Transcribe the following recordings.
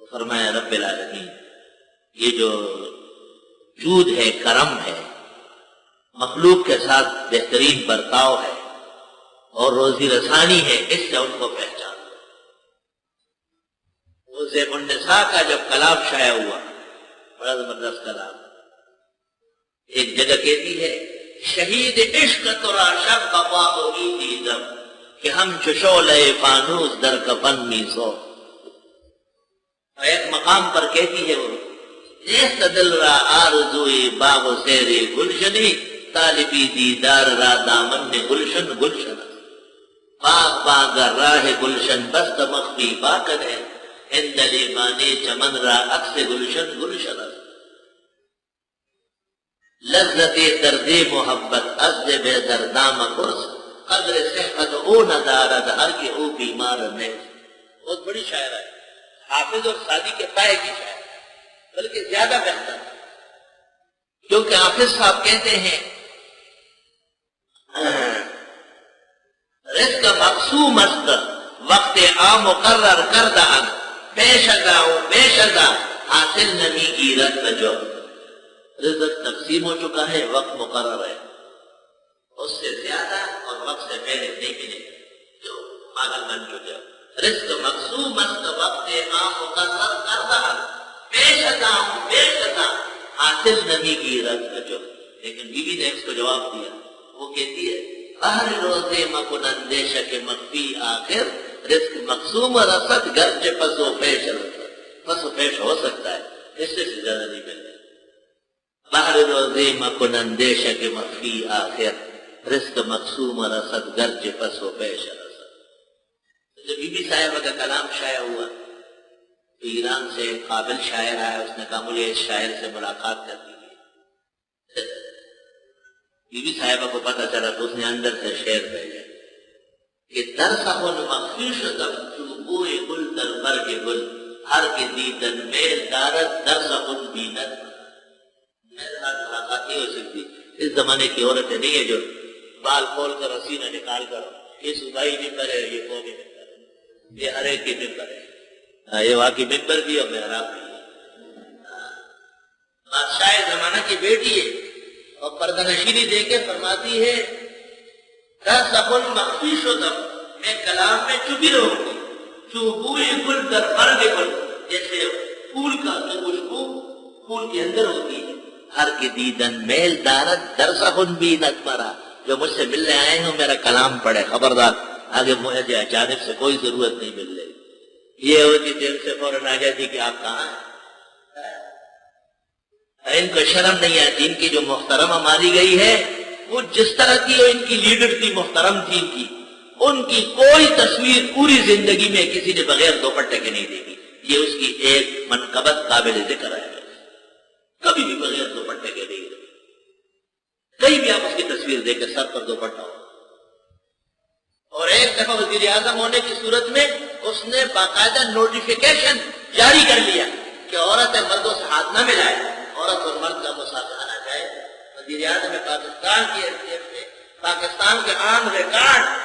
تو فرمایا رب العالمین یہ جو جود ہے، کرم ہے، مخلوق کے ساتھ بہترین برتاؤ ہے اور روزی رسانی ہے، اس سے ان کو پہچان دو۔ وہ زیب النساء کا جب کلام شائع ہوا، بڑا زبردست کلام، ایک جگہ کہتی ہے شہید عشق ترا شب بپا ہوگی دیدم کہ ہم چشولہ فانوس در کفن می سو۔ ایک مقام پر کہتی ہے وہ نیست دل را آرزوی باغ و سیر گلشنی طالبی دیدار را دامن گلشن گلشن باغ باغ راہ گلشن بست مخفی باقد ہے ہند لیبانی چمن را عکس گلشن گلشن لذت درد محبت ازد بے دردام قرص قدر صحت او ندارد ہر کے او بیمار نیز۔ بہت بڑی شاعر ہے، حافظ اور سعدی کے پائے کی شاعر، بلکہ زیادہ بہتر، کیونکہ حافظ صاحب کہتے ہیں رزق مقسوم است وقت آ مقرر کردہ ان پیشگا و پیشگا حاصل نمی گیرد جو۔ رزق تقسیم ہو چکا ہے، وقت مقرر ہے، اس سے زیادہ اور وقت سے پہلے نہیں ملے جو پاگل بن چکے۔ رزق مقسوم است وقت آ مقرر کردہ ان پیشگا و پیشگا حاصل نمی گیرد جو۔ لیکن بی بی نے اس کو جواب دیا، وہ کہتی ہے ہر روزے مکن اندیشہ کے مخفی آخر رزق مقسوم رسد گرچہ پس و پیش رسد، پس و پیش ہو سکتا ہے، اس سے زیادہ نہیں ملتا۔ بہر روزے مکن اندیشہ کے مخفی آخر رزق مقسوم رسد گرچہ پس و پیش رسد۔ جب بی بی صاحبہ کا کلام شائع ہوا تو ایران سے ایک قابل شاعر آیا، اس نے کہا مجھے اس شاعر سے ملاقات کر دیجیے۔ بی بی صاحبہ کو پتہ چلا تو اس نے اندر سے شعر بھیجا کہ درسخن مخفی شدم چوبوئے گل در برگ گل ہر کے دیدن میل دارت درسخن بیند۔ میرے ساتھ ملاقات نہیں ہو سکتی۔ اس زمانے کی عورتیں نہیں ہے جو بال کھول کر رسینہ نکال کر یہ صوبائی ممبر ہے، یہ قومی ممبر ہے، یہ ہر ایک کی ممبر ہے، یہ واقعی ممبر بھی اور محراب بھی ہے۔ بادشاہ زمانہ کی بیٹی ہے اور پردہ نشینی دے کے فرماتی ہے رسخن مخفی شدم، میں کلام میں چپی رہوں گی، چوبوئے گل در برگ گل، جیسے پھول کا جو خوشبو پھول کے اندر ہوتی ہے۔ ہر کے دیدن میل دارت درسخن بھی نتمرا، جو مجھ سے ملنے آئے ہیں میرا کلام پڑھے، خبردار آگے مجھے جانب سے کوئی ضرورت نہیں مل رہی۔ یہ ہوتی دل سے فوراً آ جاتی کہ آپ کہاں ہیں، ان کو شرم نہیں آتی۔ ان کی جو محترمہ ماری گئی ہے وہ جس طرح کی ان کی لیڈر تھی، محترم تھی ان کی کوئی تصویر پوری زندگی میں کسی نے بغیر دوپٹے کے نہیں دیکھی۔ یہ اس کی ایک منقبت قابل ذکر ہے، کبھی بھی بغیر دوپٹے کے نہیں دیکھی۔ کہیں بھی آپ اس کی تصویر دیکھیں سر پر دوپٹہ ہو۔ اور ایک دفعہ وزیر اعظم ہونے کی صورت میں اس نے باقاعدہ نوٹیفیکیشن جاری کر لیا کہ عورت مردوں سے ہاتھ نہ ملائے، عورت اور مرد کا مصافحہ نہ جائے۔ وزیر اعظم پاکستان کی حیثیت سے پاکستان کے عام ریکارڈ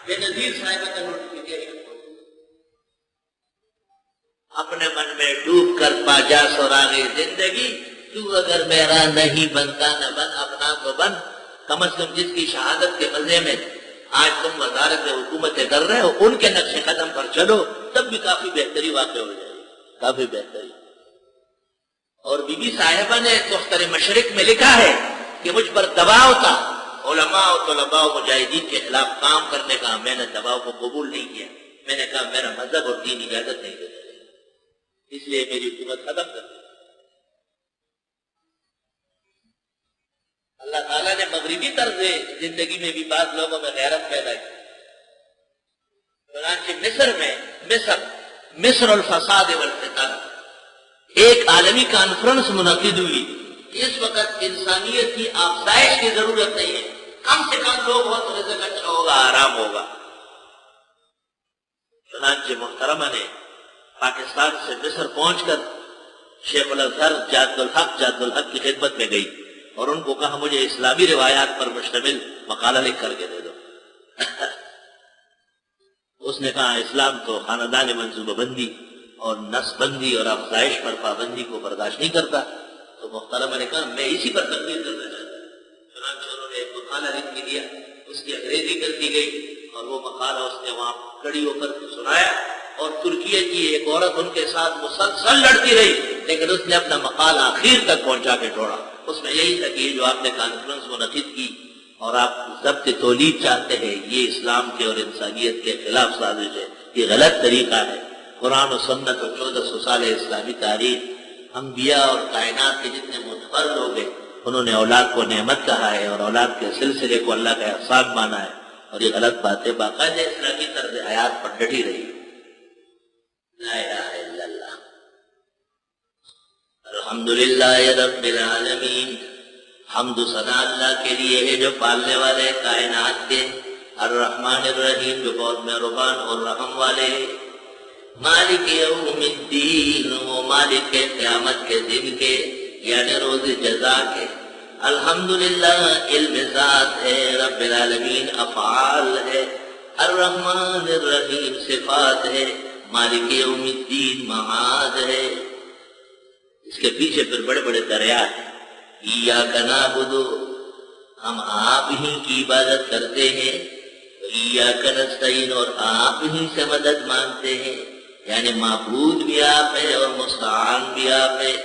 بے نظیر صاحبہ کا نوٹیفیکیشن اپنے من میں ڈوب کر پا جا سراغ زندگی، تو اگر میرا نہیں بنتا نہ بن اپنا تو بن۔ کم از کم جس کی شہادت کے مزے میں آج تم وزارت حکومتیں کر رہے ہو ان کے نقش قدم پر چلو، تب بھی کافی بہتری واقع ہو جائے گی، کافی بہتری۔ اور بی بی صاحبہ نے دختر مشرق میں لکھا ہے کہ مجھ پر دباؤ تھا علماء و طلباء و مجاہدین کے خلاف کام کرنے کا، میں نے دباؤ کو قبول نہیں کیا۔ میں نے کہا میرا مذہب اور دین اجازت نہیں دیتا، اس لیے میری حکومت ختم کر دی۔ اللہ تعالیٰ نے مغربی طرز زندگی میں بھی بعض لوگوں میں غیرت پیدا کی۔ چنانچہ مصر الفساد والفتن ایک عالمی کانفرنس منعقد ہوئی۔ اس وقت انسانیت کی افزائش کی ضرورت نہیں ہے، کم سے کم لوگ ہو تو رزق اچھا ہوگا، آرام ہوگا۔ چنانچہ محترمہ نے پاکستان سے مصر پہنچ کر شیخ الازہر جاد الحق کی خدمت میں گئی اور ان کو کہا مجھے اسلامی روایات پر مشتمل مقالہ لکھ کر کے دے دو۔ اس نے کہا اسلام تو خاندان منصوبہ بندی اور نس بندی اور افزائش پر پابندی کو برداشت نہیں کرتا، تو محترمہ نے کہا میں اسی پر تقریر کرنا چاہتا ہوں۔ چنانچہ انہوں نے ایک مقالہ لکھ کے دیا، اس کی انگریزی کر دی گئی اور وہ مقالہ اس نے وہاں کھڑی ہو کر سنایا، اور ترکیہ کی ایک عورت ان کے ساتھ مسلسل لڑتی رہی، لیکن اس نے اپنا مقالہ آخر تک پہنچا کے چھوڑا۔ اس میں یہی تھا کہ یہ جو آپ نے کانفرنس منعقد کی اور آپ ضبط تولید چاہتے ہیں، یہ اسلام کے اور انسانیت کے خلاف سازش ہے، یہ غلط طریقہ ہے۔ قرآن و سنت اور 1400 سال اسلامی تاریخ، انبیاء اور کائنات کے جتنے معتبر لوگ ہیں انہوں نے اولاد کو نعمت کہا ہے اور اولاد کے سلسلے کو اللہ کا احسان مانا ہے، اور یہ غلط بات ہے۔ باقاعدہ اسلامی طرز حیات پر ڈٹی رہی۔ لا الہ الا اللہ، الحمدللہ رب العالمین، حمد و ثنا اللہ کے لیے ہے جو پالنے والے کائنات کے، الرحمن الرحیم جو بہت مہربان اور رحم والے، مالک یوم الدین وہ مالک کے قیامت کے دن کے یعنی روز جزا کے، الحمدللہ علم ذات ہے، رب العالمین افعال ہے، الرحمن الرحیم صفات ہے، مالک یوم الدین معاد ہے۔ اس کے پیچھے پھر بڑے بڑے دریا ہیں۔ ایاک نعبد، ہم آپ ہی کی عبادت کرتے ہیں، ایاک نستعین اور آپ ہی سے مدد مانگتے ہیں، یعنی معبود بھی آپ ہے اور مستعان بھی آپ ہے۔